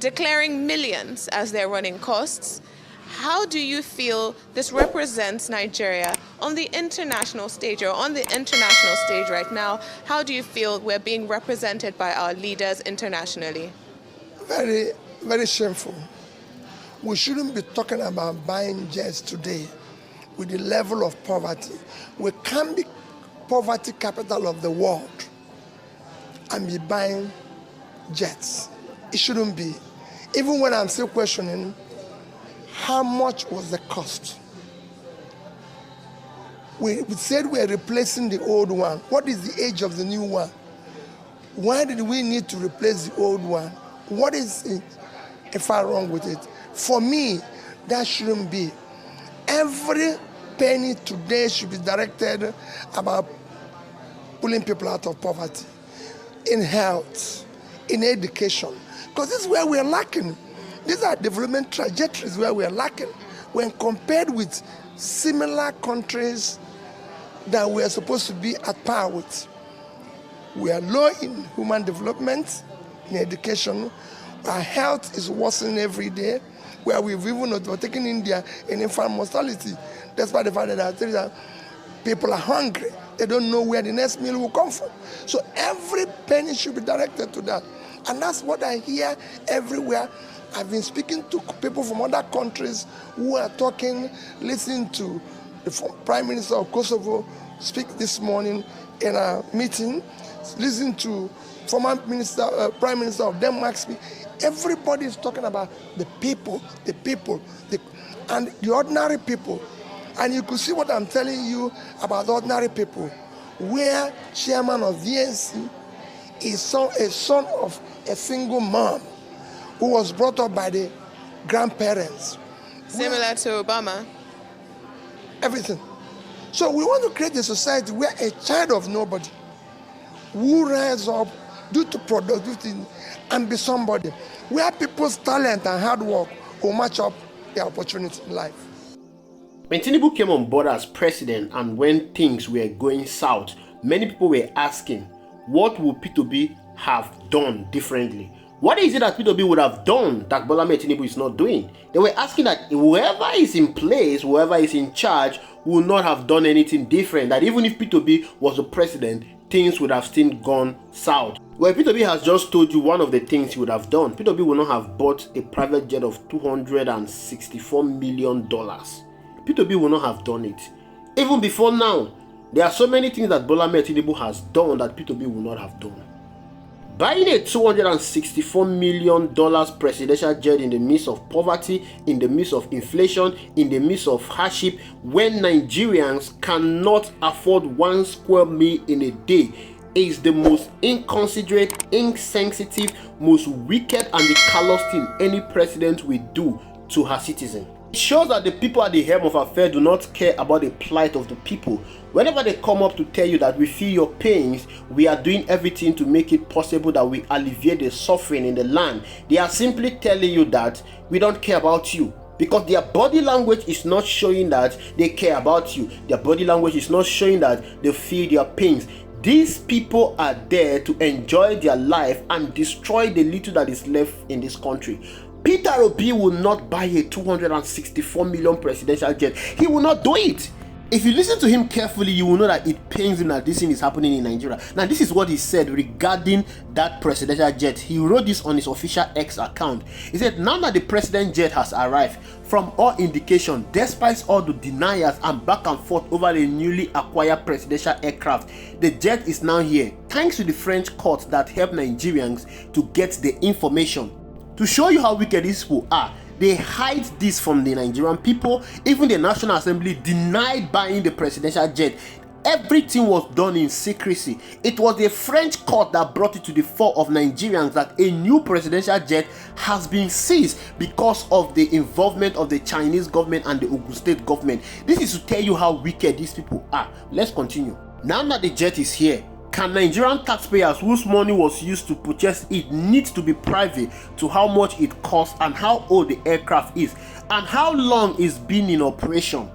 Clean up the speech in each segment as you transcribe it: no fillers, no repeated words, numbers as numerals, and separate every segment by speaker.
Speaker 1: declaring millions as their running costs. How do you feel this represents Nigeria on the international stage, or on the international stage right now? How do you feel we're being represented by our leaders internationally?
Speaker 2: Very, very shameful. We shouldn't be talking about buying jets today with the level of poverty. We can't be poverty capital of the world and be buying jets. It shouldn't be. Even when I'm still questioning, how much was the cost? We said we're replacing the old one. What is the age of the new one? Why did we need to replace the old one? What is far wrong with it? For me, that shouldn't be. Every penny today should be directed about pulling people out of poverty, in health, in education, because this is where we're lacking. These are development trajectories where we're lacking when compared with similar countries that we are supposed to be at par with. We are low in human development, in education. Our health is worsening every day, where we've even overtaken India in infant mortality, despite the fact that people are hungry. They don't know where the next meal will come from. So every penny should be directed to that. And that's what I hear everywhere. I've been speaking to people from other countries who are talking, listening to the Prime Minister of Kosovo speak this morning in a meeting, listening to former Prime Minister of Denmark speak. Everybody is talking about the people, and the ordinary people. And you could see what I'm telling you about ordinary people, where chairman of VNC is a son of a single mom who was brought up by the grandparents.
Speaker 1: Similar to Obama.
Speaker 2: Everything. So we want to create a society where a child of nobody will rise up due to productivity and be somebody, where people's talent and hard work will match up their opportunity in life.
Speaker 3: When Tinubu came on board as president and when things were going south, many people were asking, what would P2B have done differently? What is it that P2B would have done that Bola Ahmed Tinubu is not doing? They were asking that whoever is in place, whoever is in charge, will not have done anything different. That even if P2B was the president, things would have still gone south. Well, P2B has just told you one of the things he would have done. P2B would not have bought a private jet of $264 million. P2B will not have done it. Even before now, there are so many things that Bola Ahmed Tinubu has done that P2B will not have done. Buying a $264 million presidential jet in the midst of poverty, in the midst of inflation, in the midst of hardship, when Nigerians cannot afford 1 square meal in a day, is the most inconsiderate, insensitive, most wicked and the callous thing any president will do to her citizen. It shows that the people at the helm of affairs do not care about the plight of the people. Whenever they come up to tell you that we feel your pains, we are doing everything to make it possible that we alleviate the suffering in the land, they are simply telling you that we don't care about you. Because their body language is not showing that they care about you. Their body language is not showing that they feel their pains. These people are there to enjoy their life and destroy the little that is left in this country. Peter Obi will not buy a $264 million presidential jet. He will not do it. If you listen to him carefully, you will know that it pains him that this thing is happening in Nigeria. Now, this is what he said regarding that presidential jet. He wrote this on his official X account. He said, now that the president jet has arrived, from all indication, despite all the deniers and back and forth over the newly acquired presidential aircraft, the jet is now here, thanks to the French court that helped Nigerians to get the information. To show you how wicked these people are, they hide this from the Nigerian people. Even the National Assembly denied buying the presidential jet. Everything was done in secrecy. It was the French court that brought it to the fore of Nigerians that a new presidential jet has been seized because of the involvement of the Chinese government and the Ogun State government. This is to tell you how wicked these people are. Let's continue. Now that the jet is here, can Nigerian taxpayers whose money was used to purchase it need to be private to how much it costs and how old the aircraft is and how long it's been in operation?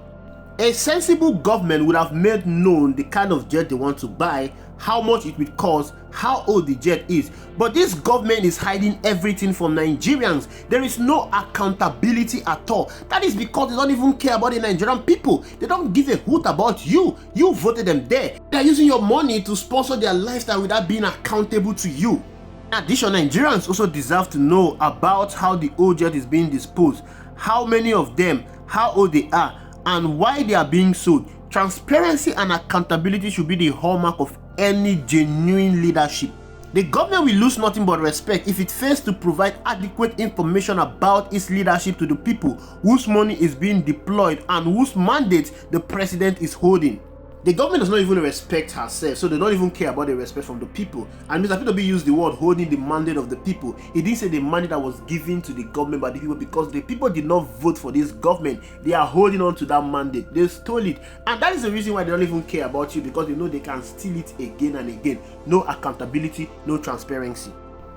Speaker 3: A sensible government would have made known the kind of jet they want to buy how much it would cost, how old the jet is. But this government is hiding everything from Nigerians. There is no accountability at all. That is because they don't even care about the Nigerian people. They don't give a hoot about you. You voted them there. They are using your money to sponsor their lifestyle without being accountable to you. In addition, Nigerians also deserve to know about how the old jet is being disposed, how many of them, how old they are, and why they are being sold. Transparency and accountability should be the hallmark of any genuine leadership. The government will lose nothing but respect if it fails to provide adequate information about its leadership to the people whose money is being deployed and whose mandate the president is holding. The government does not even respect herself, so they don't even care about the respect from the people. And Mr. Peter used the word holding the mandate of the people. He didn't say the mandate that was given to the government by the people, because the people did not vote for this government. They are holding on to that mandate. They stole it. And that is the reason why they don't even care about you, because they know they can steal it again and again. No accountability, no transparency.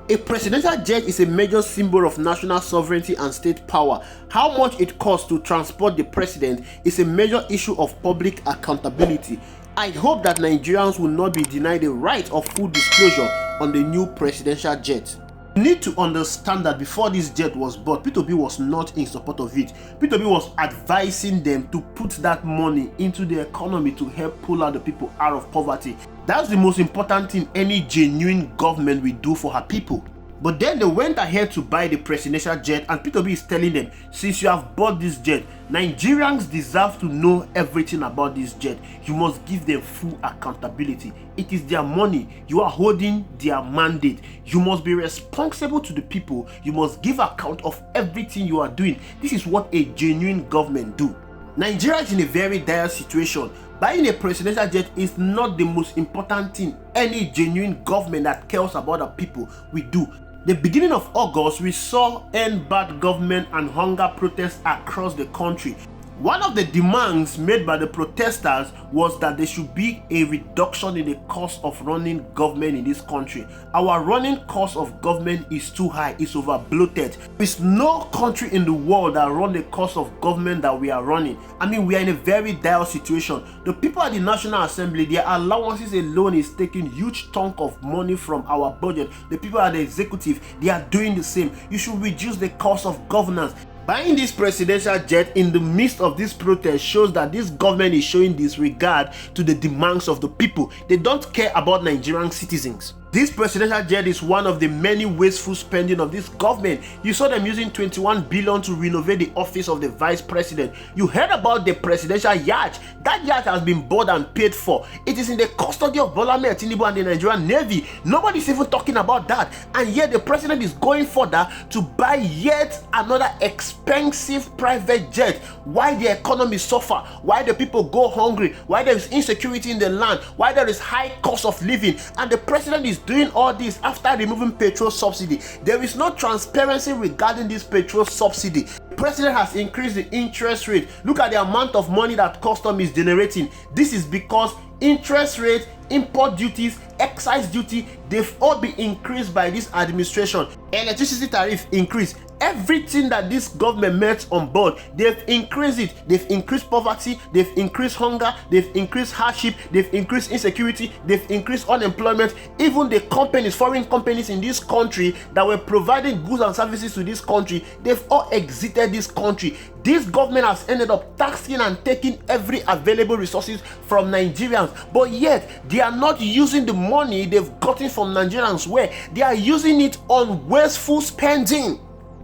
Speaker 3: A presidential jet is a major symbol of national sovereignty and state power. How much it costs to transport the president is a major issue of public accountability. I hope that Nigerians will not be denied the right of full disclosure on the new presidential jet. You need to understand that before this jet was bought, P2B was not in support of it. P2B was advising them to put that money into the economy to help pull out the people out of poverty. That's the most important thing any genuine government will do for her people. But then they went ahead to buy the presidential jet, and P2B is telling them, since you have bought this jet, Nigerians deserve to know everything about this jet. You must give them full accountability. It is their money. You are holding their mandate. You must be responsible to the people. You must give account of everything you are doing. This is what a genuine government do. Nigeria is in a very dire situation. Buying a presidential jet is not the most important thing any genuine government that cares about the people will do. The beginning of August, we saw end bad government and hunger protests across the country. One of the demands made by the protesters was that there should be a reduction in the cost of running government in this country. Our running cost of government is too high, it's over bloated. There is no country in the world that run the cost of government that we are running. I mean, we are in a very dire situation. The people at the National Assembly, their allowances alone is taking huge chunk of money from our budget. The people at the executive, they are doing the same. You should reduce the cost of governance. Buying this presidential jet in the midst of this protest shows that this government is showing disregard to the demands of the people. They don't care about Nigerian citizens. This presidential jet is one of the many wasteful spending of this government. You saw them using 21 billion to renovate the office of the vice president. You heard about the presidential yacht. That yacht has been bought and paid for. It is in the custody of Tinubu and the Nigerian Navy. Nobody's even talking about that. And yet the president is going further to buy yet another expensive private jet. Why the economy suffer? Why the people go hungry? Why there is insecurity in the land? Why there is high cost of living? And the president is doing all this after removing petrol subsidy. There is no transparency regarding this petrol subsidy. The president has increased the interest rate. Look at the amount of money that custom is generating. This is because interest rate, import duties, excise duty, they've all been increased by this administration. Electricity tariff increase. Everything that this government met on board, they've increased it. They've increased poverty, they've increased hunger, they've increased hardship, they've increased insecurity, they've increased unemployment. Even the companies, foreign companies in this country that were providing goods and services to this country, they've all exited this country. This government has ended up taxing and taking every available resources from Nigerians, but yet they are not using the money they've gotten from Nigerians where they are using it on wasteful spending.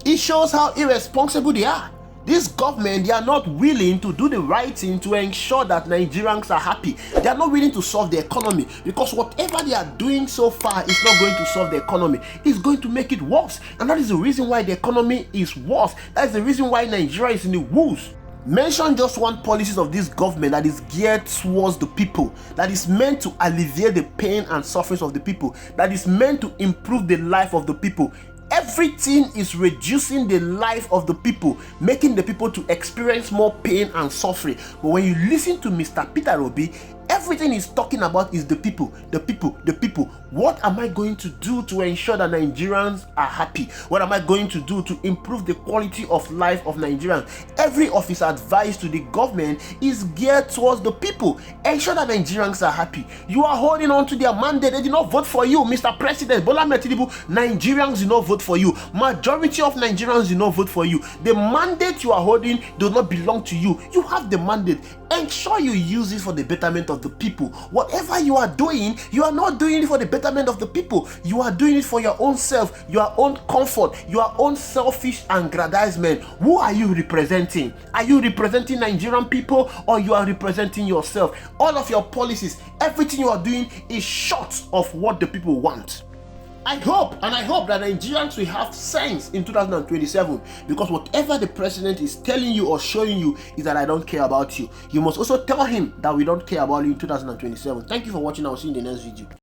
Speaker 3: It shows how irresponsible they are. This government, they are not willing to do the right thing to ensure that Nigerians are happy. They are not willing to solve the economy, because whatever they are doing so far is not going to solve the economy. It's going to make it worse. And that is the reason why the economy is worse. That is the reason why Nigeria is in the woes. Mention just one policy of this government that is geared towards the people, that is meant to alleviate the pain and sufferings of the people, that is meant to improve the life of the people. Everything is reducing the life of the people, making the people to experience more pain and suffering. But when you listen to Mr. Peter Obi, Everything he's talking about is the people, the people, the people. What am I going to do to ensure that Nigerians are happy? What am I going to do to improve the quality of life of Nigerians? Every of his advice to the government is geared towards the people. Ensure that Nigerians are happy. You are holding on to their mandate. They did not vote for you, Mr. President Bola Ahmed Tinubu. Nigerians did not vote for you. Majority of Nigerians did not vote for you. The mandate you are holding does not belong to you. You have the mandate. Ensure you use it for the betterment of the people. Whatever you are doing, you are not doing it for the betterment of the people. You are doing it for your own self, your own comfort, your own selfish aggrandizement. Who are you representing? Are you representing Nigerian people, or you are representing yourself? All of your policies, everything you are doing is short of what the people want. I hope that Nigerians will have sense in 2027, because whatever the president is telling you or showing you is that I don't care about you. You must also tell him that we don't care about you in 2027. Thank you for watching. I'll see you in the next video.